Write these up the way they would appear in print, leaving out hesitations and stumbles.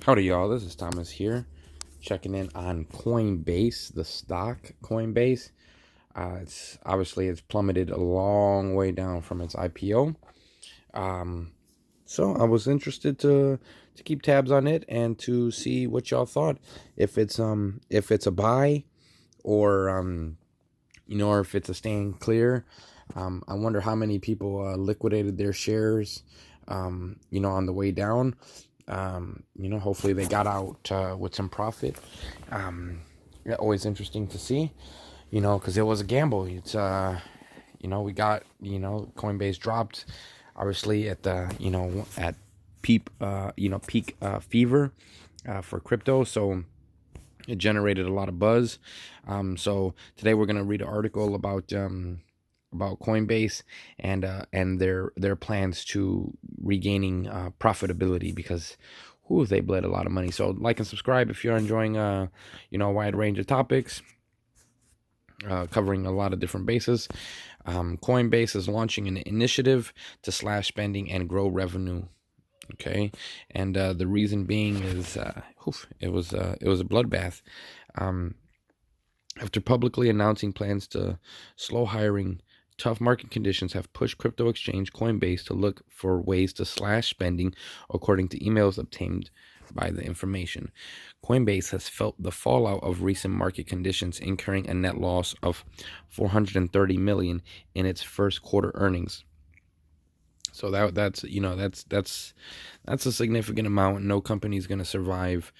Howdy, y'all. This is Thomas here, checking in on Coinbase, the stock Coinbase. It's plummeted a long way down from its IPO. So I was interested to keep tabs on it and to see what y'all thought. If it's a buy or or if it's a staying clear. I wonder how many people liquidated their shares, on the way down. Hopefully they got out with some profit. Yeah, always interesting to see, because it was a gamble. We got, Coinbase dropped, obviously at peak fever for crypto. So it generated a lot of buzz. So today we're gonna read an article about Coinbase and their plans to regaining profitability because they bled a lot of money. So like and subscribe if you're enjoying a wide range of topics. Covering a lot of different bases. Coinbase is launching an initiative to slash spending and grow revenue. Okay, and the reason being is it was a bloodbath. After publicly announcing plans to slow hiring, tough market conditions have pushed crypto exchange Coinbase to look for ways to slash spending, according to emails obtained by the information. Coinbase has felt the fallout of recent market conditions, incurring a net loss of $430 million in its first quarter earnings. So that's a significant amount. No company is going to survive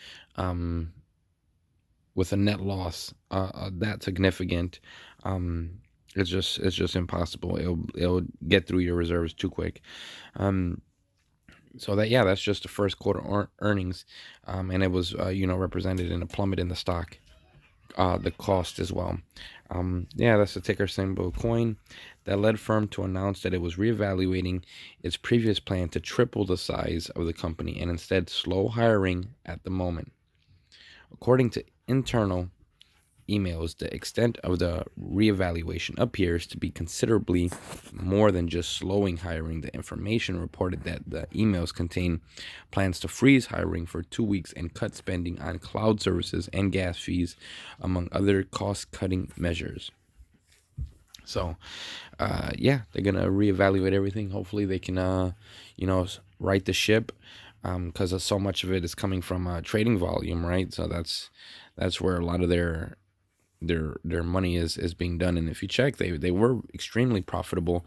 with a net loss that significant. It's just impossible. It'll get through your reserves too quick. That's just the first quarter earnings, and it was represented in a plummet in the stock. The cost as well. That's the ticker symbol coin. That led firm to announce that it was reevaluating its previous plan to triple the size of the company and instead slow hiring at the moment. According to internal emails, the extent of the reevaluation appears to be considerably more than just slowing hiring. The information reported that the emails contain plans to freeze hiring for 2 weeks and cut spending on cloud services and gas fees, among other cost-cutting measures. So, they're gonna reevaluate everything. Hopefully, they can, right the ship, because so much of it is coming from trading volume, right? So that's where a lot of their money is being done. And if you check, they were extremely profitable,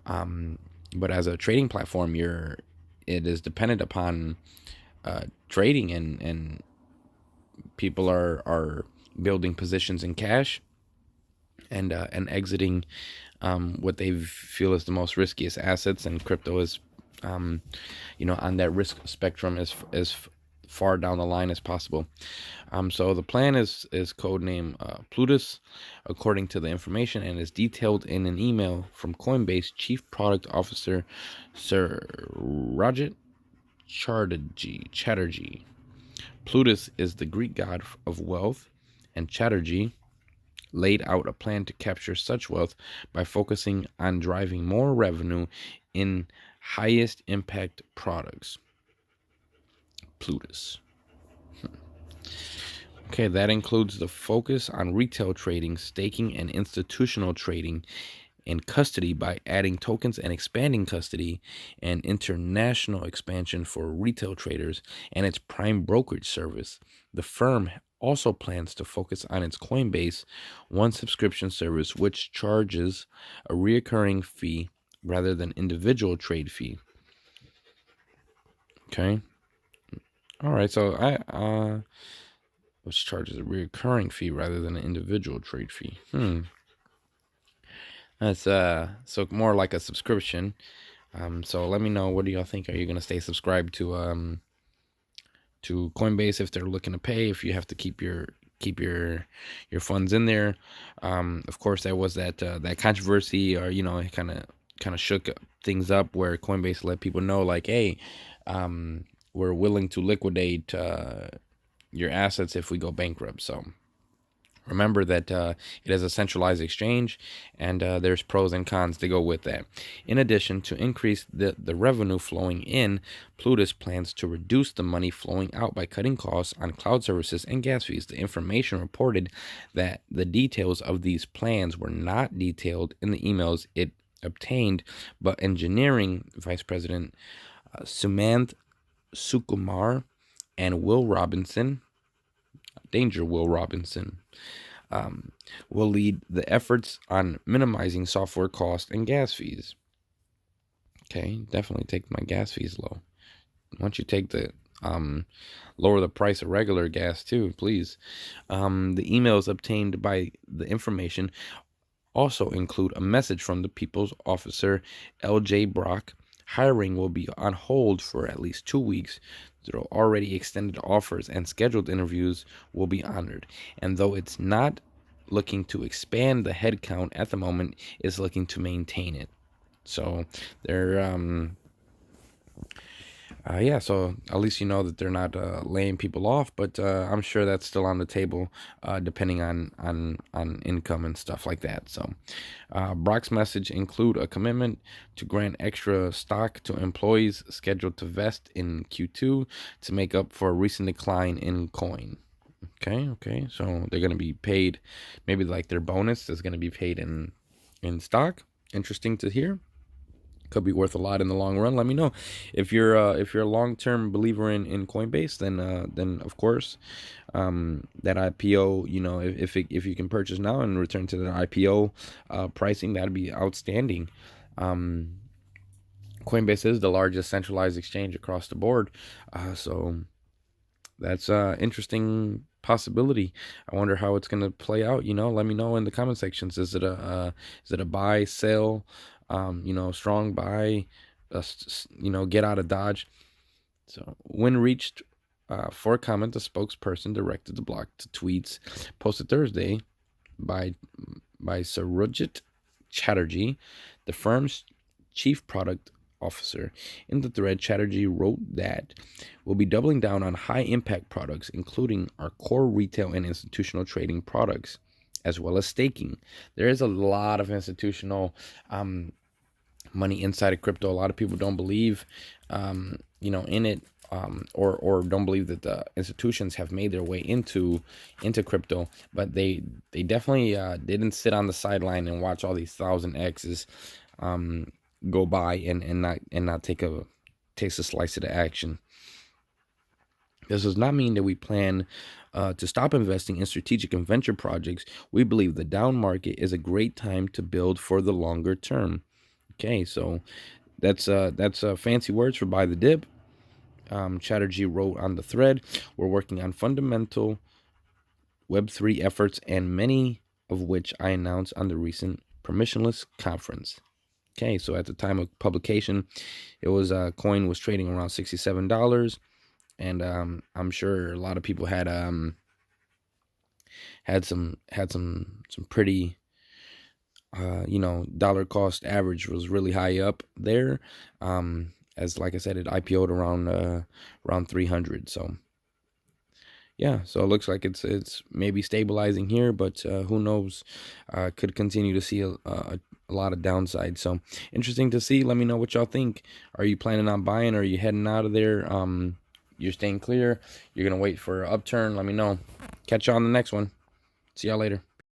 but as a trading platform, it is dependent upon trading, and people are building positions in cash and exiting what they feel is the most riskiest assets, and crypto is on that risk spectrum as far down the line as possible. So the plan is codename Plutus, according to the information, and is detailed in an email from Coinbase Chief Product Officer Sir Rajat Chatterjee. Plutus is the Greek god of wealth, and Chatterjee laid out a plan to capture such wealth by focusing on driving more revenue in highest impact products. Plutus. Okay, that includes the focus on retail trading, staking, and institutional trading, and custody by adding tokens and expanding custody, and international expansion for retail traders and its prime brokerage service. The firm also plans to focus on its Coinbase One subscription service, which charges a recurring fee rather than individual trade fee. Okay. All right. So which charges a recurring fee rather than an individual trade fee. That's so more like a subscription. So let me know, what do y'all think? Are you gonna stay subscribed to Coinbase if they're looking to pay? If you have to keep your funds in there. Of course, there was that controversy, or it kind of shook things up, where Coinbase let people know, like, hey, we're willing to liquidate your assets if we go bankrupt. So Remember that it is a centralized exchange, and there's pros and cons to go with that. In addition, to increase the revenue flowing in, Plutus plans to reduce the money flowing out by cutting costs on cloud services and gas fees. The information reported that the details of these plans were not detailed in the emails it obtained, but engineering vice president Sumant Sukumar and Will Robinson, Danger Will Robinson, will lead the efforts on minimizing software costs and gas fees. Okay, definitely take my gas fees low. Once you take the lower the price of regular gas too, please. The emails obtained by the information also include a message from the People's Officer L.J. Brock. Hiring will be on hold for at least 2 weeks. There are already extended offers and scheduled interviews will be honored. And though it's not looking to expand the headcount at the moment, it's looking to maintain it. So they're yeah, so at least you know that they're not laying people off, but I'm sure that's still on the table, depending on income and stuff like that. So, Brock's message include a commitment to grant extra stock to employees scheduled to vest in Q2 to make up for a recent decline in coin. Okay, so they're gonna be paid, maybe like their bonus is gonna be paid in stock. Interesting to hear. Could be worth a lot in the long run. Let me know if you're a long term believer in Coinbase. Then of course, that IPO. You know, if you can purchase now and return to the IPO pricing, that'd be outstanding. Coinbase is the largest centralized exchange across the board, so that's interesting possibility. I wonder how it's going to play out. You know, let me know in the comment sections. Is it a buy, sell, strong buy, get out of Dodge? So when reached for comment, the spokesperson directed the block to tweets posted Thursday by Sarojit Chatterjee, the firm's chief product officer. In the thread, Chatterjee wrote that we'll be doubling down on high impact products, including our core retail and institutional trading products, as well as staking. There is a lot of institutional money inside of crypto. A lot of people don't believe, in it, or don't believe that the institutions have made their way into crypto. But they definitely didn't sit on the sideline and watch all these 1,000x's go by and not take a slice of the action. This does not mean that we plan to stop investing in strategic and venture projects. We believe the down market is a great time to build for the longer term. Okay, so that's fancy words for buy the dip. Chatterjee wrote on the thread, we're working on fundamental Web3 efforts, and many of which I announced on the recent permissionless conference. Okay, so at the time of publication, it was coin was trading around $67, and I'm sure a lot of people had some pretty dollar cost average was really high up there. As like I said, it IPO'd around 300. So yeah, so it looks like it's maybe stabilizing here, but who knows? Could continue to see a lot of downside. So interesting to see. Let me know what y'all think. Are you planning on buying? Or are you heading out of there? You're staying clear. You're gonna wait for an upturn. Let me know. Catch you on the next one. See y'all later.